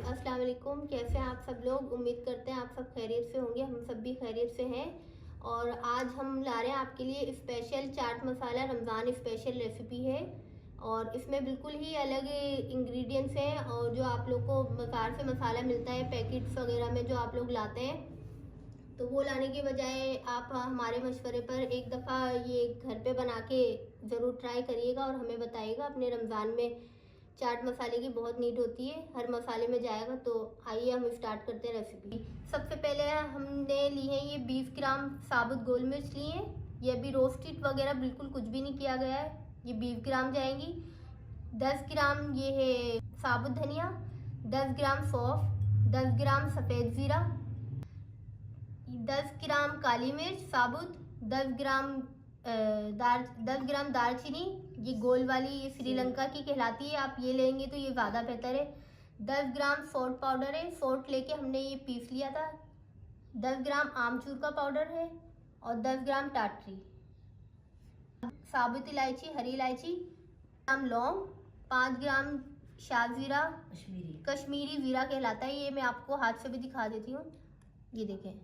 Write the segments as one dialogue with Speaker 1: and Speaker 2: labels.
Speaker 1: अस्सलाम वालेकुम। कैसे हैं आप सब लोग? उम्मीद करते हैं आप सब खैरियत से होंगे। हम सब भी खैरियत से हैं। और आज हम ला रहे हैं आपके लिए special chaat masala Ramzan special recipe है। और इसमें बिल्कुल ही अलग इंग्रेडिएंट्स हैं। और जो आप लोग को बाजार से मसाला मिलता है पैकेट्स वगैरह में जो आप लोग लाते हैं, तो वो लाने के बजाय आप हमारे मशवरे पर एक दफ़ा ये घर पे बना के ज़रूर ट्राई करिएगा और हमें बताइएगा। अपने रमज़ान में चाट मसाले की बहुत नीड होती है, हर मसाले में जाएगा। तो आइए हम स्टार्ट करते हैं रेसिपी। सबसे पहले हमने ली है ये 20 ग्राम साबुत गोल मिर्च ली है। ये अभी रोस्टेड वगैरह बिल्कुल कुछ भी नहीं किया गया है। ये 20 ग्राम जाएंगी। 10 ग्राम ये है साबुत धनिया, 10 ग्राम सौंफ, 10 ग्राम सफ़ेद ज़ीरा, 10 ग्राम काली मिर्च साबुत, 10 ग्राम 10 ग्राम दालचीनी। ये गोल वाली ये श्रीलंका की कहलाती है, आप ये लेंगे तो ये ज़्यादा बेहतर है। 10 ग्राम सौंठ पाउडर है, सौंठ लेके हमने ये पीस लिया था। 10 ग्राम आमचूर का पाउडर है और 10 ग्राम टाटरी। साबुत इलायची, हरी इलायची, ग्राम लौंग, 5 ग्राम शाज़ीरा, कश्मीरी ज़ीरा कहलाता है। ये मैं आपको हाथ से भी दिखा देती हूँ। ये देखें,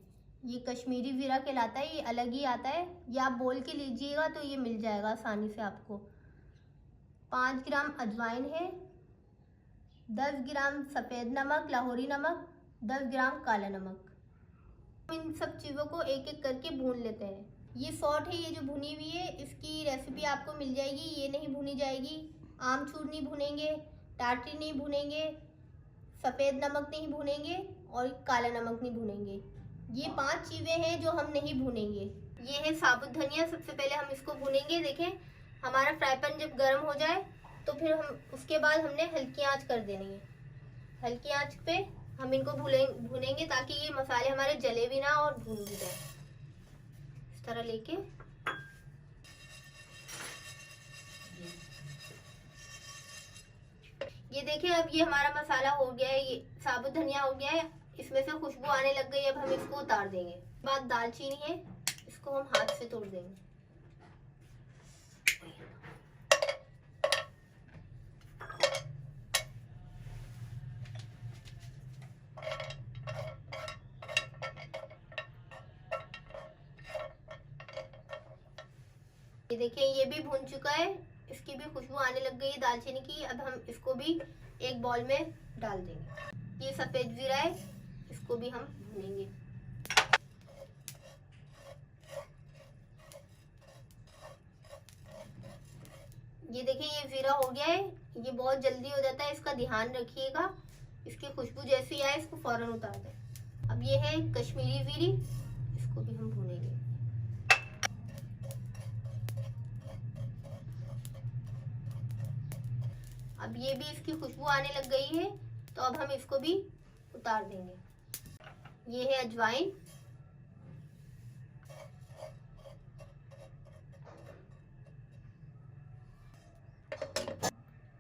Speaker 1: ये कश्मीरी ज़ीरा कहलाता है, ये अलग ही आता है। ये आप बोल के लीजिएगा तो ये मिल जाएगा आसानी से आपको। 5 ग्राम अजवाइन है, 10 ग्राम सफ़ेद नमक लाहौरी नमक, 10 ग्राम काला नमक। इन सब चीज़ों को एक एक करके भून लेते हैं। ये सौंठ है, ये जो भुनी हुई है, इसकी रेसिपी आपको मिल जाएगी। ये नहीं भुनी जाएगी। आमचूर नहीं भुनेंगे, टाटरी नहीं भुनेंगे, सफ़ेद नमक नहीं भुनेंगे और काला नमक नहीं भुनेंगे। ये 5 चीज़ें हैं जो हम नहीं भूनेंगे। ये है साबुत धनिया। सबसे पहले हम इसको भूनेंगे। देखें, हमारा फ्राई पैन जब गर्म हो जाए तो फिर हम उसके बाद हमने हल्की आंच कर देनी है। हल्की आंच पे हम इनको भूनेंगे ताकि ये मसाले हमारे जले भी ना और भून भी जाए। इस तरह लेके ये देखिए, अब ये हमारा मसाला हो गया है, ये साबुत धनिया हो गया है, इसमें से खुशबू आने लग गई। अब हम इसको उतार देंगे। बाद दालचीनी है, इसको हम हाथ से तोड़ देंगे। ये देखिए, ये भी भून चुका है, इसकी भी खुशबू आने लग गई है दालचीनी की। अब हम इसको भी एक बॉल में डाल देंगे। ये सफ़ेद ज़ीरा है, इसको भी हम भूनेंगे। ये देखिए, ये ज़ीरा हो गया है। ये बहुत जल्दी हो जाता है, इसका ध्यान रखिएगा। इसकी खुशबू जैसी आए इसको फौरन उतार दें। अब ये है कश्मीरी ज़ीरी, इसको भी हम भूनेंगे। अब ये भी इसकी खुशबू आने लग गई है, तो अब हम इसको भी उतार देंगे। ये है अजवाइन,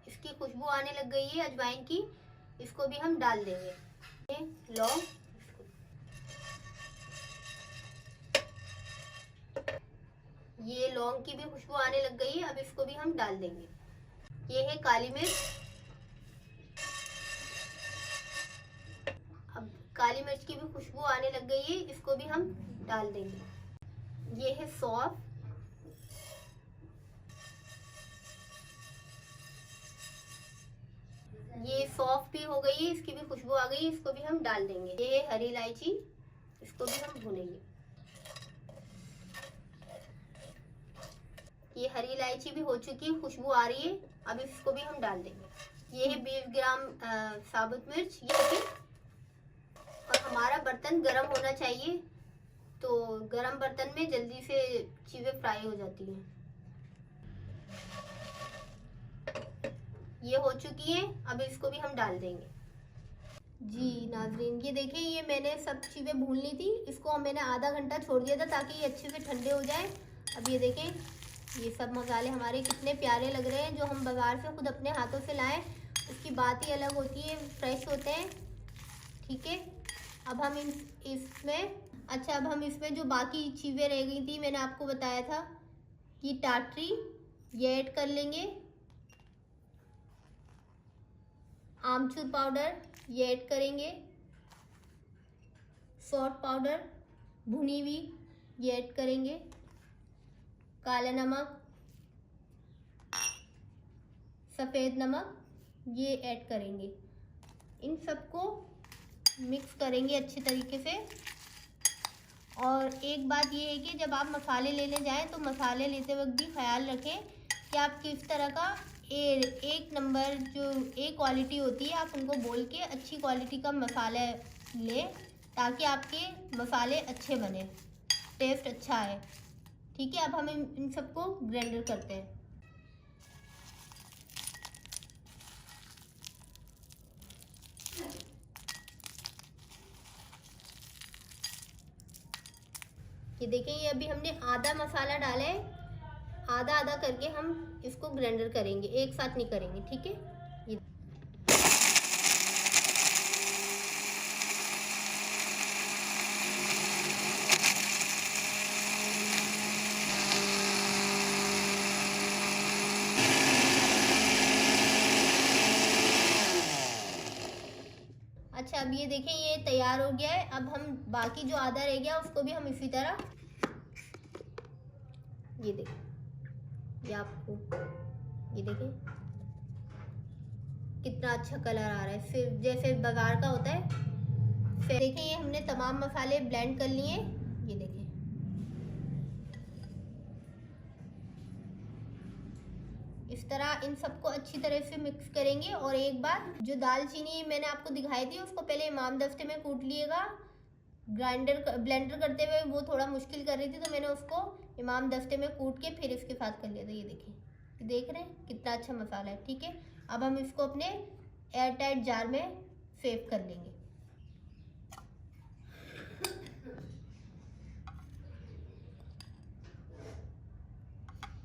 Speaker 1: इसकी खुशबू आने लग गई है अजवाइन की, इसको भी हम डाल देंगे। लौंग, ये लौंग की भी खुशबू आने लग गई है, अब इसको भी हम डाल देंगे। ये है काली मिर्च, अब काली मिर्च की भी खुशबू आने लग गई है, इसको भी हम डाल देंगे। ये है सौंफ, ये सौंफ भी हो गई है, इसकी भी खुशबू आ गई, इसको भी हम डाल देंगे। ये है हरी इलायची, इसको भी हम भूनेंगे। ये हरी इलायची भी हो चुकी है, खुशबू आ रही है, अब इसको भी हम डाल देंगे। ये है 20 ग्राम साबुत मिर्च, ये भी। और हमारा बर्तन गरम होना चाहिए, तो गरम बर्तन में जल्दी से चीज़ें फ्राई हो जाती हैं। ये हो चुकी है, अब इसको भी हम डाल देंगे। जी नाजरीन, ये देखिए, ये मैंने सब चीज़ें भून ली थी। इसको मैंने आधा घंटा छोड़ दिया था ताकि ये अच्छे से ठंडे हो जाए। अब ये देखें, ये सब मसाले हमारे कितने प्यारे लग रहे हैं। जो हम बाज़ार से खुद अपने हाथों से लाएं उसकी बात ही अलग होती है, फ्रेश होते हैं। ठीक है, अब हम अब हम इसमें जो बाकी चीज़ें रह गई थी, मैंने आपको बताया था कि टाटरी, ये ऐड कर लेंगे। आमचूर पाउडर ये ऐड करेंगे, सॉल्ट पाउडर भुनी हुई ये ऐड करेंगे, काला नमक, सफ़ेद नमक ये ऐड करेंगे। इन सबको मिक्स करेंगे अच्छे तरीके से। और एक बात ये है कि जब आप मसाले लेने जाएं तो मसाले लेते वक्त भी ख्याल रखें कि आप किस तरह का एक नंबर जो एक क्वालिटी होती है आप उनको बोल के अच्छी क्वालिटी का मसाला लें, ताकि आपके मसाले अच्छे बने, टेस्ट अच्छा है। ठीक है, अब हम इन सबको ग्राइंडर करते हैं। ये देखें, ये अभी हमने आधा मसाला डाला है, आधा आधा करके हम इसको ग्राइंडर करेंगे, एक साथ नहीं करेंगे। ठीक है, ये अच्छा, अब ये देखें ये तैयार हो गया है। अब हम बाकी जो आधा रह गया उसको भी हम इसी तरह, ये देखें, ये आपको ये देखें कितना अच्छा कलर आ रहा है, फिर जैसे बाजार का होता है। फिर देखें ये हमने तमाम मसाले ब्लेंड कर लिए। ये देखें, इस तरह इन सबको अच्छी तरह से मिक्स करेंगे। और एक बार जो दालचीनी मैंने आपको दिखाई थी उसको पहले इमाम दस्ते में कूट लिएगा। ब्लेंडर करते हुए वो थोड़ा मुश्किल कर रही थी तो मैंने उसको इमाम दस्ते में कूट के फिर इसके साथ कर लिया था। ये देखिए, देख रहे हैं कितना अच्छा मसाला है। ठीक है, अब हम इसको अपने एयर टाइट जार में सेव कर लेंगे।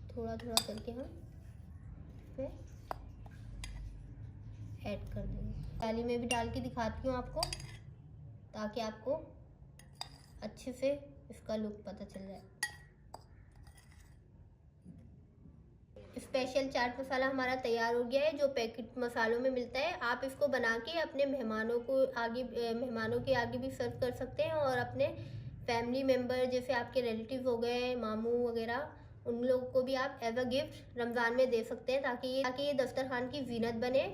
Speaker 1: थोड़ा थोड़ा करके हम इसमें ऐड कर देंगे। थाली में भी डाल के दिखाती हूँ आपको, ताकि आपको अच्छे से इसका लुक पता चल जाए। स्पेशल चाट मसाला हमारा तैयार हो गया है, जो पैकेट मसालों में मिलता है। आप इसको बना के अपने मेहमानों के आगे भी सर्व कर सकते हैं, और अपने फैमिली मेम्बर जैसे आपके रिलेटिव हो गए, मामू वगैरह, उन लोगों को भी आप एज अ गिफ्ट रमज़ान में दे सकते हैं, ताकि ये दस्तरखान की जीनत बने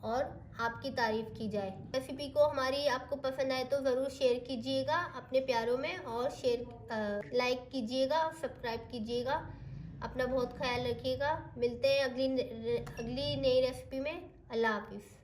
Speaker 1: और आपकी तारीफ की जाए। रेसिपी को हमारी आपको पसंद आए तो ज़रूर शेयर कीजिएगा अपने प्यारों में, और लाइक कीजिएगा, सब्सक्राइब कीजिएगा। अपना बहुत ख्याल रखिएगा। मिलते हैं अगली नई रेसिपी में। अल्लाह हाफिज़।